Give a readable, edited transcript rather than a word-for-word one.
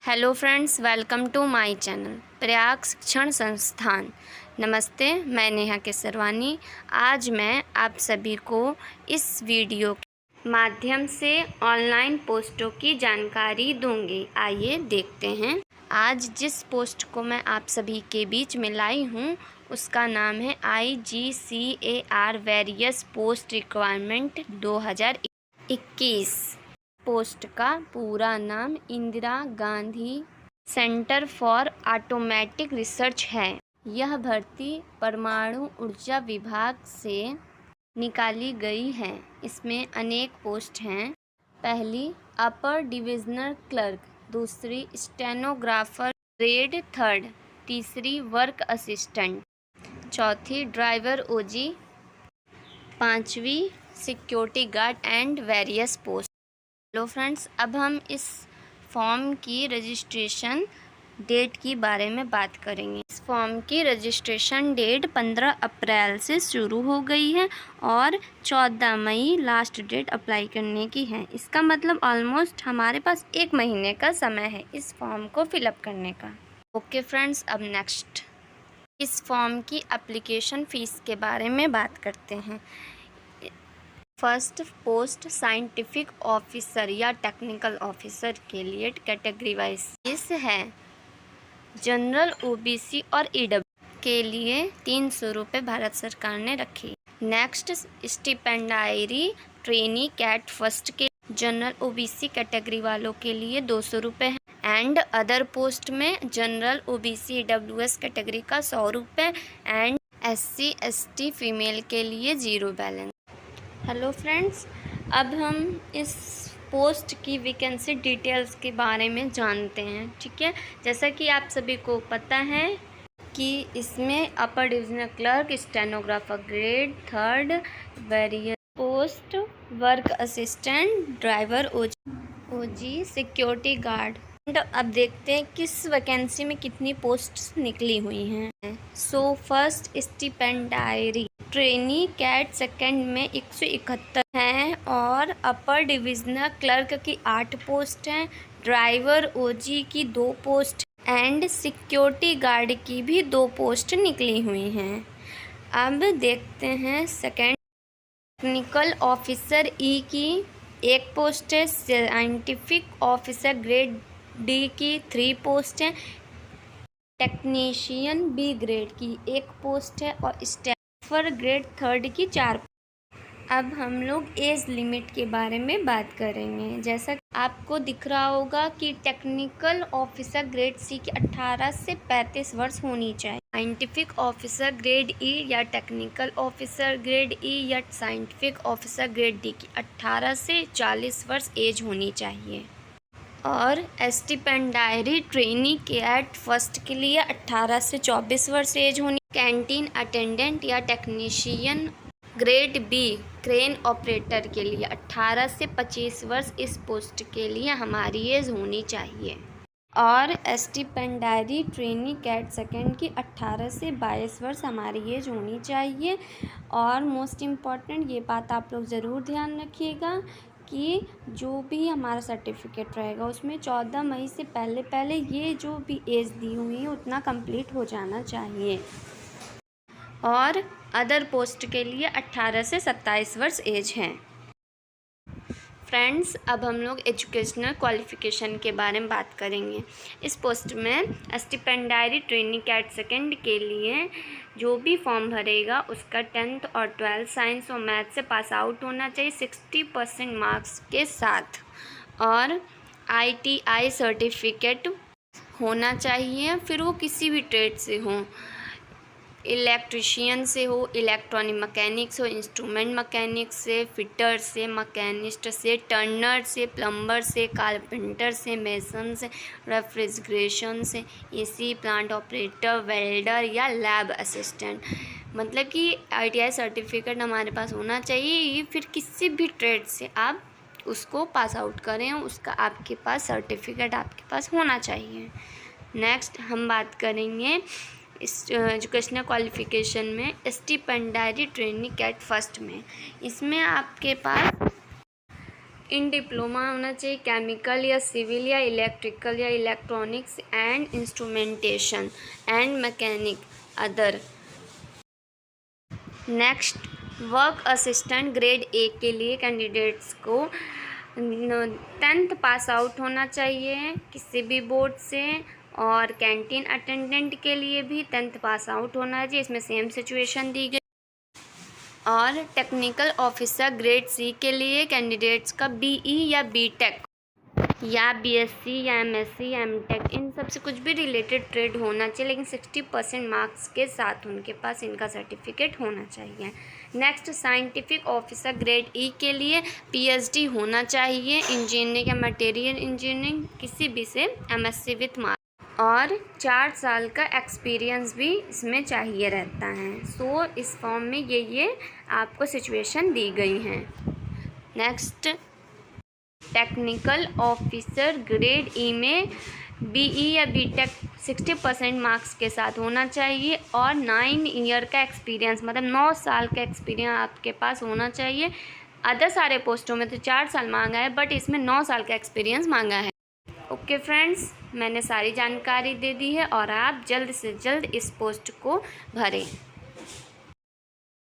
Hello friends, welcome to my channel Prayag Shikshan Sansthan. नमस्ते, मैं नेहा केसरवानी। आज मैं आप सभी को इस वीडियो के माध्यम से ऑनलाइन पोस्टों की जानकारी दूंगी। आइए देखते हैं। आज जिस पोस्ट को मैं आप सभी के बीच में लाई हूँ उसका नाम है IGCAR various post requirement 2021। Post का पूरा नाम Indira Gandhi centre for automatic research है। यह भर्ती परमाणु ऊर्जा विभाग से निकाली गई है। इसमें अनेक पोस्ट हैं। पहली अपर डिविजनल क्लर्क, दूसरी स्टेनोग्राफर ग्रेड 3, तीसरी वर्क असिस्टेंट, चौथी ड्राइवर ओजी, पांचवी security guard and various post. Hello friends, अब हम इस फॉर्म की रजिस्ट्रेशन डेट के बारे में बात करेंगे। इस फॉर्म की रजिस्ट्रेशन डेट 15 अप्रैल से शुरू हो गई है और 14 मई लास्ट डेट अप्लाई करने की है। इसका मतलब ऑलमोस्ट हमारे पास 1 महीने का समय है इस फॉर्म को फिलअप करने का। ओके फ्रेंड्स, अब नेक्स्ट इस फॉर्म की एप्लीकेशन फ़ीस के बारे में बात करते हैं। फर्स्ट पोस्ट साइंटिफिक ऑफिसर या टेक्निकल ऑफिसर के लिए कैटेगरी वाइज फीस है। जनरल OBC और EW के लिए 300 रुपये भारत सरकार ने रखी। नेक्स्ट स्टिपेंडारी ट्रेनी कैट फर्स्ट के जनरल OBC कैटेगरी वालों के लिए 200 रुपये है। एंड अदर पोस्ट में जनरल OBC EWS कैटेगरी का 100 रुपये एंड SC ST फीमेल के लिए 0 बैलेंस। हेलो फ्रेंड्स, अब हम इस पोस्ट की वैकेंसी डिटेल्स के बारे में जानते हैं। ठीक है, जैसा कि आप सभी को पता है कि इसमें upper divisional clerk, stenographer grade 3, various post, work assistant, driver OG, security guard. अब देखते हैं किस वैकेंसी में कितनी पोस्ट्स निकली हुई हैं। So first stipendiary trainee cat second में 171 हैं और अपर डिविजनल क्लर्क की 8 पोस्ट हैं, ड्राइवर OG की 2 पोस्ट एंड सिक्योरिटी गार्ड की भी 2 पोस्ट निकली हुई हैं। अब देखते हैं सेकंड टेक्निकल ऑफिसर E की 1 पोस्ट है, साइंटिफिक ऑफिसर ग्रेड D की 3 पोस्ट हैं, टेक्नीशियन B ग्रेड की 1 पोस्ट है और स्टाफर ग्रेड 3 की 4। अब हम लोग एज लिमिट के बारे में बात करेंगे। जैसा आपको दिख रहा होगा कि टेक्निकल ऑफिसर ग्रेड C की 18 से 35 वर्ष होनी चाहिए। साइंटिफिक ऑफिसर ग्रेड E या टेक्निकल ऑफिसर ग्रेड E या साइंटिफिक ऑफिसर ग्रेड D की 18 से 40 वर्ष एज होनी चाहिए। और स्टिपेंडारी ट्रेनी कैट फर्स्ट के लिए 18 से 24 वर्ष एज होनी। कैंटीन अटेंडेंट या technician grade B crane operator के लिए 18 से 25 वर्ष इस पोस्ट के लिए हमारी एज होनी चाहिए। और स्टिपेंडारी ट्रेनी कैट सेकंड की 18 से 22 वर्ष हमारी एज होनी चाहिए। और मोस्ट इम्पॉर्टेंट ये बात आप लोग ज़रूर ध्यान रखिएगा कि जो भी हमारा सर्टिफिकेट रहेगा उसमें 14 मई से पहले ये जो भी एज दी हुई है उतना कंप्लीट हो जाना चाहिए। और अदर पोस्ट के लिए 18 से 27 वर्ष एज है। फ्रेंड्स, अब हम लोग एजुकेशनल क्वालिफ़िकेशन के बारे में बात करेंगे। इस पोस्ट में स्टिपेंडारी ट्रेनी कैट सेकंड के लिए जो भी फॉर्म भरेगा उसका 10th और 12th साइंस और मैथ से पास आउट होना चाहिए 60% मार्क्स के साथ। और ITI सर्टिफिकेट होना चाहिए, फिर वो किसी भी ट्रेड से हो, इलेक्ट्रिशियन से हो, इलेक्ट्रॉनिक मैकेनिक से हो, इंस्ट्रूमेंट मैकेनिक से, फिटर से, मैकेनिस्ट से, टर्नर से, प्लम्बर से, कारपेंटर से, मेसन से, रेफ्रिजरेशन से, AC प्लांट ऑपरेटर, वेल्डर या लैब असिस्टेंट। मतलब कि ITI सर्टिफिकेट हमारे पास होना चाहिए। फिर किसी भी ट्रेड से आप उसको पास आउट करें, उसका आपके पास सर्टिफिकेट आपके पास होना चाहिए। नेक्स्ट हम बात करेंगे इस एजुकेशनल क्वालिफ़िकेशन में स्टिपेंडारी ट्रेनी कैट फर्स्ट में। इसमें आपके पास इन डिप्लोमा होना चाहिए केमिकल या सिविल या इलेक्ट्रिकल या electronics and instrumentation and mechanic other. Next, work assistant grade A के लिए कैंडिडेट्स को 10th पास आउट होना चाहिए किसी भी बोर्ड से, और कैंटीन अटेंडेंट के लिए भी 10th पास आउट होना चाहिए, इसमें सेम सिचुएशन दी गई। और टेक्निकल ऑफिसर ग्रेड सी के लिए कैंडिडेट्स का बीई या बीटेक या बीएससी या एमएससी या एमटेक इन सब से कुछ भी रिलेटेड ट्रेड होना चाहिए, लेकिन 60% मार्क्स के साथ उनके पास इनका सर्टिफिकेट होना चाहिए। नेक्स्ट, साइंटिफिक ऑफिसर ग्रेड ई के लिए पीएचडी होना चाहिए इंजीनियरिंग या मटेरियल इंजीनियरिंग किसी भी से, एमएससी विथ मार्क्स, और 4 साल का एक्सपीरियंस भी इसमें चाहिए रहता है। सो इस फॉर्म में ये आपको सिचुएशन दी गई हैं। नेक्स्ट, टेक्निकल ऑफिसर ग्रेड ई में बीई या बीटेक 60% मार्क्स के साथ होना चाहिए और 9 ईयर का एक्सपीरियंस, मतलब 9 साल का एक्सपीरियंस आपके पास होना चाहिए। अदर सारे पोस्टों में तो 4 साल मांगा है, बट इसमें 9 साल का एक्सपीरियंस मांगा है। ओके फ्रेंड्स, मैंने सारी जानकारी दे दी है और आप जल्द से जल्द इस पोस्ट को भरें।